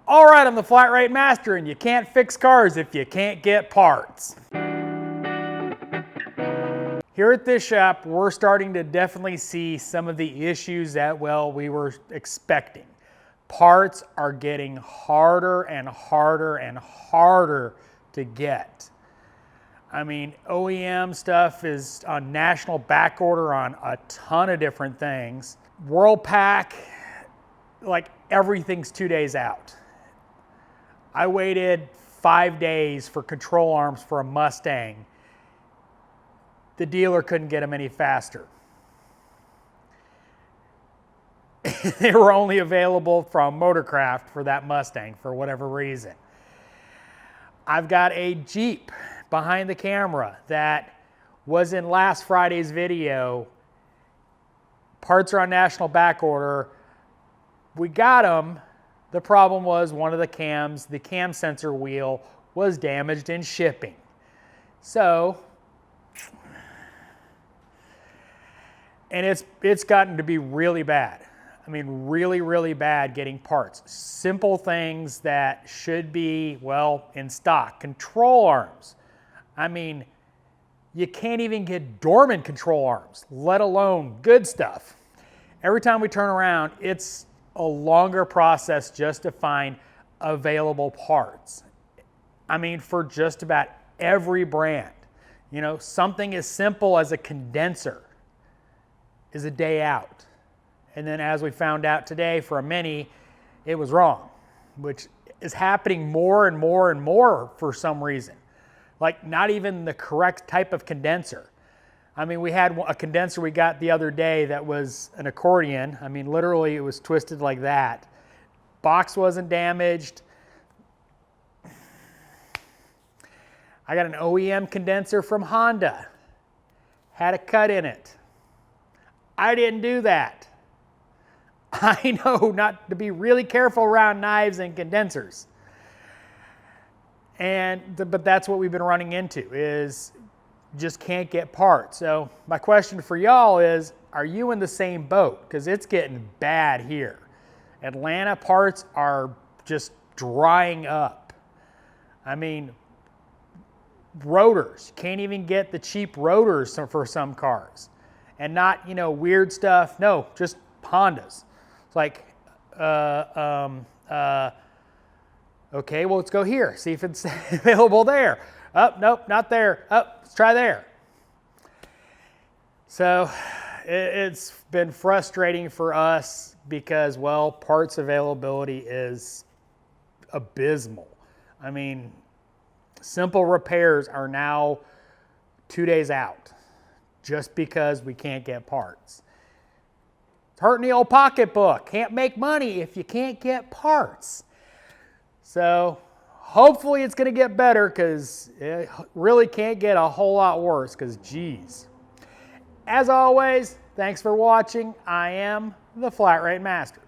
All right, I'm the Flat Rate Master, and you can't fix cars if you can't get parts. Here at this shop, we're starting to definitely see some of the issues that, well, we were expecting. Parts are getting harder and harder and harder to get. I mean, OEM stuff is on national back order on a ton of different things. Worldpac, like everything's 2 days out. I waited 5 days for control arms for a Mustang. The dealer couldn't get them any faster. They were only available from Motorcraft for that Mustang for whatever reason. I've got a Jeep behind the camera that was in last Friday's video. Parts are on national back order. We got them. The problem was one of the cams, the cam sensor wheel, was damaged in shipping. So, and it's gotten to be really bad. I mean, really, really bad getting parts. Simple things that should be, well, in stock. Control arms. I mean, you can't even get dormant control arms, let alone good stuff. Every time we turn around, it's a longer process just to find available parts. I mean, for just about every brand. You know, something as simple as a condenser is a day out. And then as we found out today for a Mini, it was wrong, which is happening more and more and more for some reason. Like not even the correct type of condenser. I mean, we had a condenser we got the other day that was an accordion. I mean, literally it was twisted like that. Box wasn't damaged. I got an OEM condenser from Honda. Had a cut in it. I didn't do that. I know not to be really careful around knives and condensers. But that's what we've been running into is just can't get parts. So my question for y'all is, are you in the same boat? Because it's getting bad here. Atlanta parts are just drying up. I mean, rotors, can't even get the cheap rotors for some cars. And not, you know, weird stuff. No, just Hondas. It's like, okay, well, let's go here. See if it's available there. Oh, nope, not there. Oh, let's try there. So it's been frustrating for us because, well, parts availability is abysmal. I mean, simple repairs are now 2 days out just because we can't get parts. It's hurting the old pocketbook. Can't make money if you can't get parts. So hopefully it's going to get better because it really can't get a whole lot worse because, geez. As always, thanks for watching. I am the Flat Rate Master.